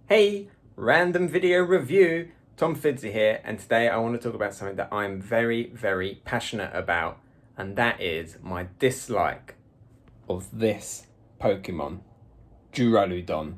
Hey, random video review. Tom Fiddzy here, and today I want to talk about something that I'm very passionate about, and that is my dislike of this Pokemon, Duraludon.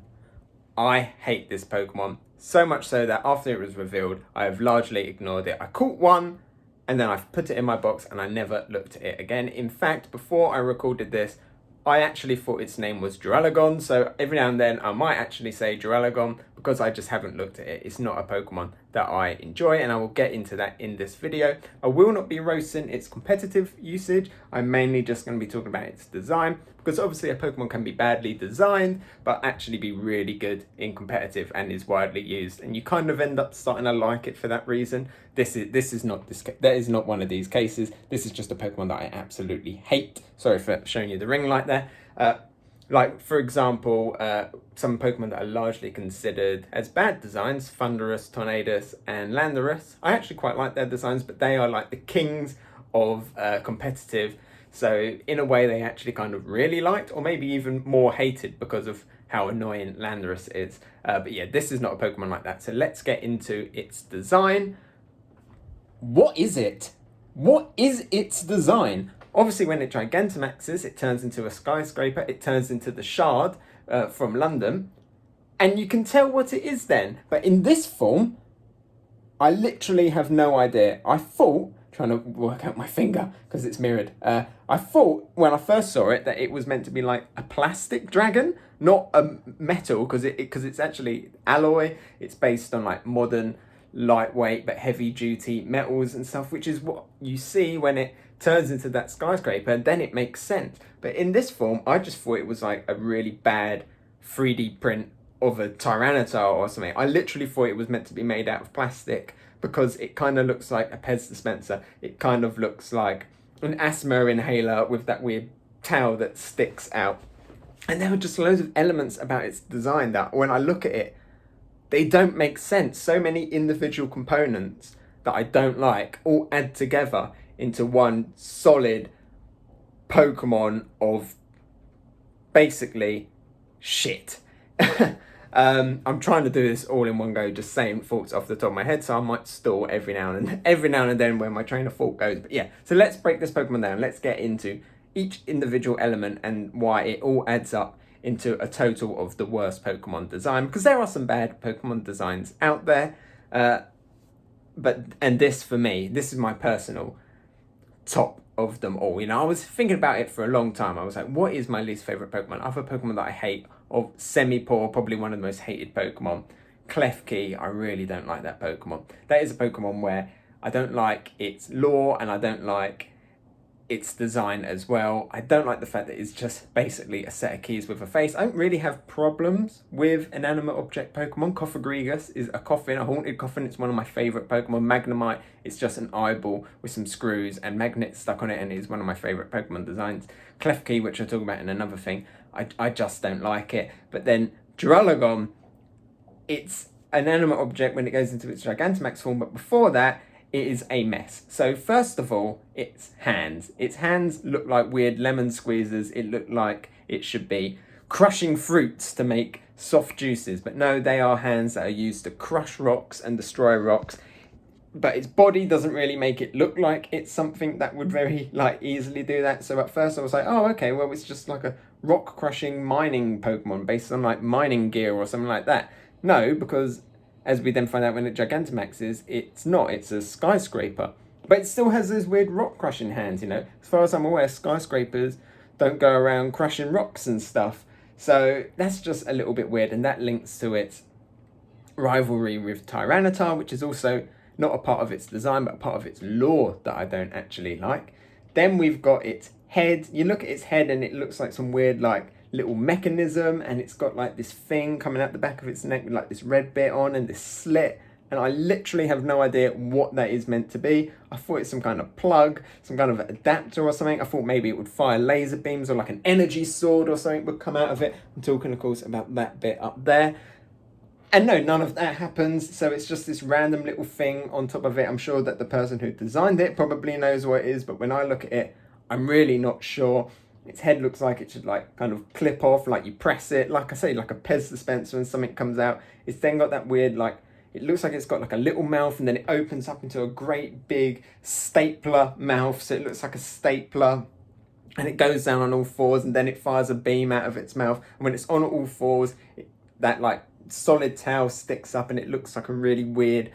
I hate this Pokemon, so much so that after it was revealed, I have largely ignored it. I caught one, and then I've put it in my box, and I never looked at it again. In fact, before I recorded this, I actually thought its name was Duraludon, so every now and then I might actually say Duraludon because I just haven't looked at it. It's not a Pokemon that I enjoy, and I will get into that in this video. I will not be roasting its competitive usage. I'm mainly just going to be talking about its design, because obviously a Pokemon can be badly designed, but actually be really good in competitive and is widely used, and you kind of end up starting to like it for that reason. That is not one of these cases. This is just a Pokemon that I absolutely hate. Sorry for showing you the ring light there. Like, for example, some Pokemon that are largely considered as bad designs, Thundurus, Tornadus, and Landorus. I actually quite like their designs, but they are like the kings of competitive. So in a way, they actually kind of really liked, or maybe even more hated because of how annoying Landorus is. But yeah, this is not a Pokemon like that. So let's get into its design. What is it? What is its design? Obviously, when it Gigantamaxes, it turns into a skyscraper. It turns into the Shard from London. And you can tell what it is then. But in this form, I literally have no idea. I thought, trying to work out my finger because it's mirrored, I thought when I first saw it that it was meant to be like a plastic dragon, not a metal, because it's actually alloy. It's based on like modern, lightweight but heavy duty metals and stuff, which is what you see when it turns into that skyscraper, and then it makes sense. But in this form, I just thought it was like a really bad 3D print of a Tyranitar or something. I literally thought it was meant to be made out of plastic because it kind of looks like a Pez dispenser. It kind of looks like an asthma inhaler with that weird tail that sticks out. And there were just loads of elements about its design that when I look at it, they don't make sense. So many individual components that I don't like all add together into one solid Pokemon of basically shit. I'm trying to do this all in one go, just saying thoughts off the top of my head, so I might stall every now and then when my train of thought goes. But yeah, so let's break this Pokemon down. Let's get into each individual element and why it all adds up into a total of the worst Pokemon design, because there are some bad Pokemon designs out there. And this, for me, this is my personal top of them all. You know, I was thinking about it for a long time. I was like, what is my least favorite Pokemon? Other Pokemon that I hate, or Semi-Poor, probably one of the most hated Pokemon. Klefki, I really don't like that Pokemon. That is a Pokemon where I don't like its lore, and I don't like its design as well. I don't like the fact that it's just basically a set of keys with a face. I don't really have problems with inanimate object Pokemon. Cofagrigus is a coffin, a haunted coffin. It's one of my favourite Pokemon. Magnemite, it's just an eyeball with some screws and magnets stuck on it, and it is one of my favourite Pokemon designs. Klefki, which I'll talk about in another thing, I just don't like it. But then Duraludon, it's an animate object when it goes into its Gigantamax form, but before that, it is a mess. So first of all, its hands. Its hands look like weird lemon squeezers. It looked like it should be crushing fruits to make soft juices, but no, they are hands that are used to crush rocks and destroy rocks. But its body doesn't really make it look like it's something that would very easily do that. So at first I was like, oh, okay, well, it's just like a rock crushing mining Pokemon based on like mining gear or something like that. No, because as we then find out when it Gigantamaxes, it's not. It's a skyscraper. But it still has those weird rock crushing hands, you know. As far as I'm aware, skyscrapers don't go around crushing rocks and stuff. So that's just a little bit weird, and that links to its rivalry with Tyranitar, which is also not a part of its design, but a part of its lore that I don't actually like. Then we've got its head. You look at its head and it looks like some weird little mechanism, and it's got like this thing coming out the back of its neck with like this red bit on and this slit, and I literally have no idea what that is meant to be. I thought it's some kind of plug, some kind of adapter or something. I thought maybe it would fire laser beams or like an energy sword or something would come out of it. I'm talking, of course, about that bit up there. And no, none of that happens, so it's just this random little thing on top of it. I'm sure that the person who designed it probably knows what it is, but when I look at it, I'm really not sure. Its head looks like it should like kind of clip off, like you press it, like I say, like a Pez dispenser and something comes out. It's then got that weird like, it looks like it's got like a little mouth and then it opens up into a great big stapler mouth. So it looks like a stapler and it goes down on all fours and then it fires a beam out of its mouth. And when it's on all fours, that like solid tail sticks up and it looks like a really weird,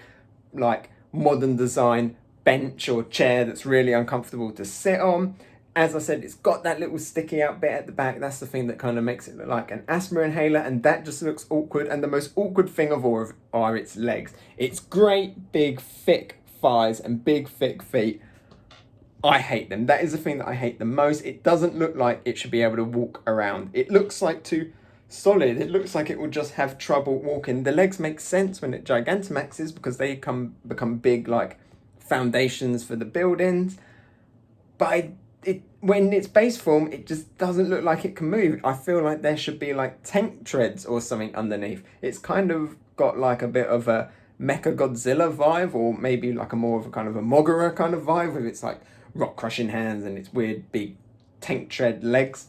like modern design bench or chair that's really uncomfortable to sit on. As I said, it's got that little sticky out bit at the back. That's the thing that kind of makes it look like an asthma inhaler, and that just looks awkward. And the most awkward thing of all are its legs. Its great big thick thighs and big thick feet. I hate them. That is the thing that I hate the most. It doesn't look like it should be able to walk around. It looks like too solid. It looks like it will just have trouble walking. The legs make sense when it Gigantamaxes because they become big like foundations for the buildings. But when it's base form, it just doesn't look like it can move. I feel like there should be like tank treads or something underneath. It's kind of got like a bit of a Mechagodzilla vibe, or maybe like a more of a kind of a Moguera kind of vibe with its like rock crushing hands and its weird big tank tread legs.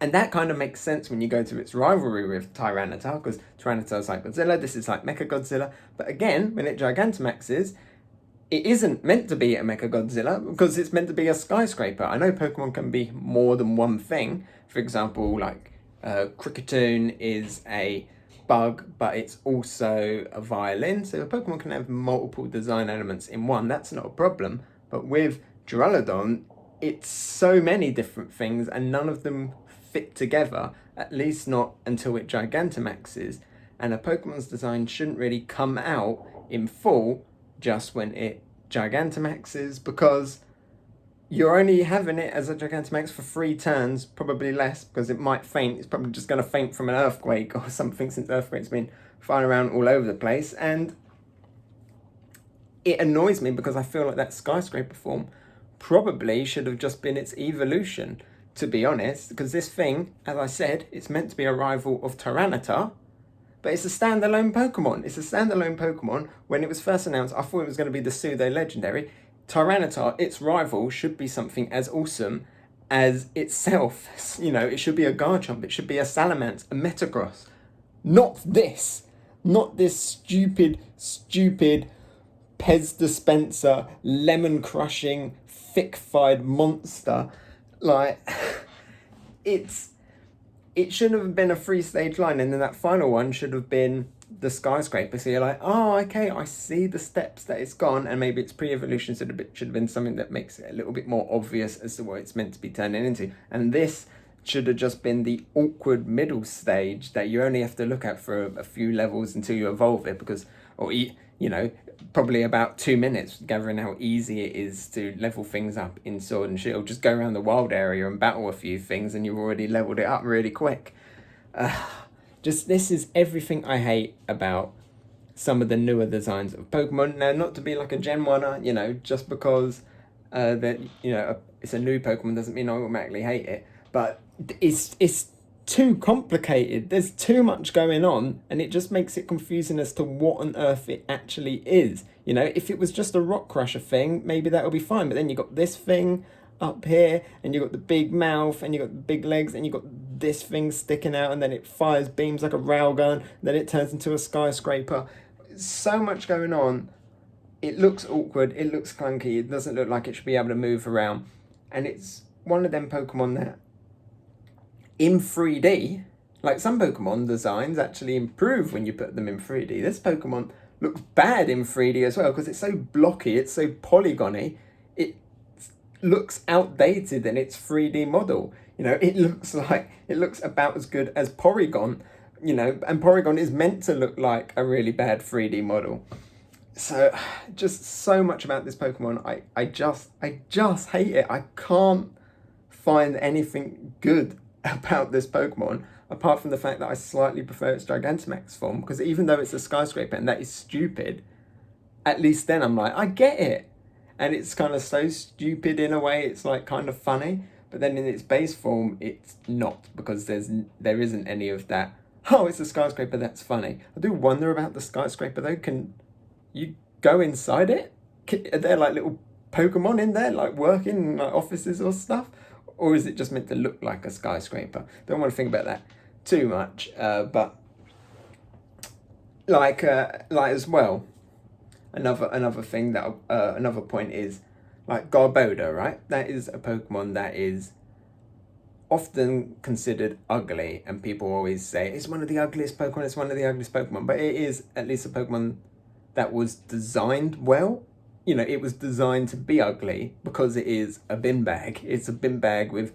And that kind of makes sense when you go to its rivalry with Tyranitar, because Tyranitar's like Godzilla, this is like Mechagodzilla. But again, when it Gigantamaxes, it isn't meant to be a Mechagodzilla because it's meant to be a skyscraper. I know Pokemon can be more than one thing. For example, like Cricketune is a bug, but it's also a violin. So a Pokemon can have multiple design elements in one. That's not a problem. But with Duraludon, it's so many different things and none of them fit together, at least not until it Gigantamaxes. And a Pokemon's design shouldn't really come out in full just when it Gigantamaxes, because you're only having it as a Gigantamax for 3 turns, probably less, because it might faint. It's probably just going to faint from an earthquake or something, since earthquake's been flying around all over the place. And it annoys me because I feel like that skyscraper form probably should have just been its evolution, to be honest, because this thing, as I said, it's meant to be a rival of Tyranitar. But it's a standalone Pokemon. It's a standalone Pokemon. When it was first announced, I thought it was going to be the Pseudo Legendary. Tyranitar, its rival, should be something as awesome as itself. You know, it should be a Garchomp. It should be a Salamence, a Metagross. Not this. Not this stupid Pez dispenser, lemon crushing, thick-thighed monster. Like, it should have been a 3-stage line, and then that final one should have been the skyscraper. So you're like, oh, okay, I see the steps that it's gone, and maybe its pre-evolution should have been something that makes it a little bit more obvious as to what it's meant to be turning into. And this should have just been the awkward middle stage that you only have to look at for a few levels until you evolve it, because, or you know, probably about 2 minutes, gathering how easy it is to level things up in Sword and Shield. Just go around the wild area and battle a few things and you've already leveled it up really quick. This is everything I hate about some of the newer designs of Pokemon. Now, not to be like a Gen 1er, you know, just because that, you know, it's a new Pokemon doesn't mean I automatically hate it. But it's too complicated. There's too much going on, and it just makes it confusing as to what on earth it actually is. You know, if it was just a rock crusher thing, maybe that would be fine. But then you got this thing up here, and you got the big mouth, and you got the big legs, and you got this thing sticking out, and then it fires beams like a railgun, then it turns into a skyscraper. So much going on. It looks awkward, it looks clunky, it doesn't look like it should be able to move around. And it's one of them Pokemon that in 3D, like some Pokemon designs actually improve when you put them in 3D. This Pokemon looks bad in 3D as well because it's so blocky, it's so polygony, it looks outdated in its 3D model. You know, it looks about as good as Porygon, you know, and Porygon is meant to look like a really bad 3D model. So, just so much about this Pokemon, I just hate it. I can't find anything good about this Pokemon, apart from the fact that I slightly prefer its Gigantamax form, because even though it's a skyscraper and that is stupid, at least then I'm like, I get it. And it's kind of so stupid in a way, it's like kind of funny, but then in its base form, it's not, because there isn't any of that, oh, it's a skyscraper, that's funny. I do wonder about the skyscraper though. Can you go inside it? Are there like little Pokemon in there, like working in like offices or stuff? or is it just meant to look like a skyscraper? Don't want to think about that too much, but like as well, another thing that another point is like Garbodor, right? That is a Pokemon that is often considered ugly, and people always say it's one of the ugliest Pokemon, it's one of the ugliest Pokemon, but it is at least a Pokemon that was designed well. You know, it was designed to be ugly because it is a bin bag. It's a bin bag with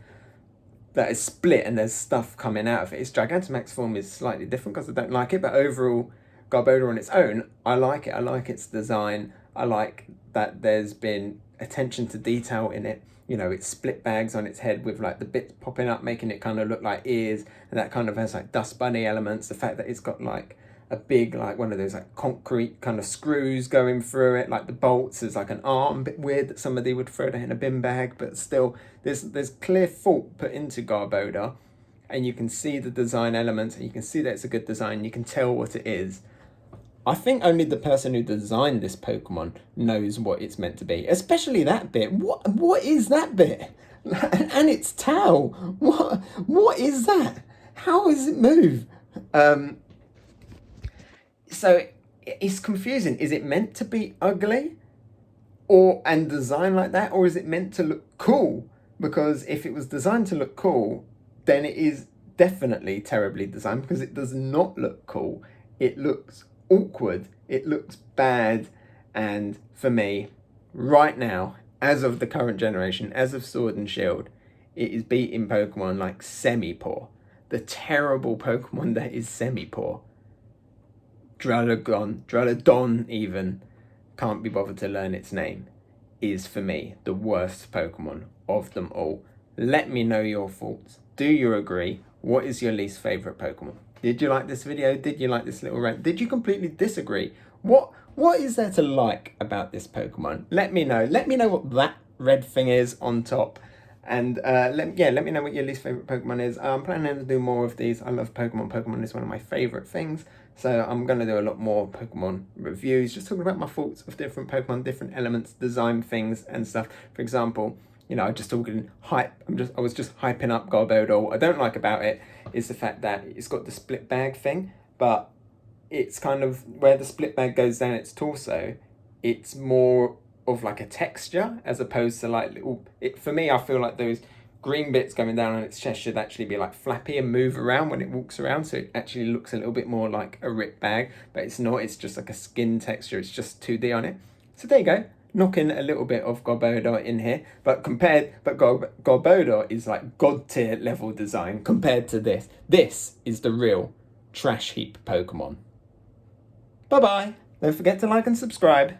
that is split and there's stuff coming out of it. Its Gigantamax form is slightly different because I don't like it, but overall, Garbodor on its own, I like it. I like its design. I like that there's been attention to detail in it. You know, it's split bags on its head with like the bits popping up, making it kind of look like ears, and that kind of has like dust bunny elements. The fact that it's got like a big, like one of those like concrete kind of screws going through it, like the bolts is like an arm. A bit weird that somebody would throw that in a bin bag, but still there's clear thought put into Garbodor, and you can see the design elements, and you can see that it's a good design. You can tell what it is. I think only the person who designed this Pokemon knows what it's meant to be, especially that bit. What is that bit? And its tail. What is that? How does it move? So it's confusing. Is it meant to be ugly and designed like that, or is it meant to look cool? Because if it was designed to look cool, then it is definitely terribly designed, because it does not look cool. It looks awkward, it looks bad, and for me, right now, as of the current generation, as of Sword and Shield, it is beating Pokemon like Semi-Poor. The terrible Pokemon that is Semi-Poor. Duraludon even, can't be bothered to learn its name, is for me the worst Pokemon of them all. Let me know your thoughts. Do you agree? What is your least favourite Pokemon? Did you like this video? Did you like this little rant? Did you completely disagree? What is there to like about this Pokemon? Let me know. Let me know what that red thing is on top. And let me know what your least favourite Pokemon is. I'm planning to do more of these. I love Pokemon. Pokemon is one of my favourite things. So I'm going to do a lot more Pokemon reviews, just talking about my thoughts of different Pokemon, different elements, design things and stuff. For example, you know, just talking hype. I was just hyping up Garbodor. What I don't like about it is the fact that it's got the split bag thing, but it's kind of where the split bag goes down its torso. It's more of like a texture as opposed to like little. For me, I feel like those green bits going down on its chest should actually be like flappy and move around when it walks around, so it actually looks a little bit more like a ripped bag. But it's not. It's just like a skin texture. It's just 2D on it. So there you go. Knocking a little bit of Garbodor in here, but Garbodor is like god tier level design compared to this. This is the real trash heap Pokemon. Bye bye. Don't forget to like and subscribe.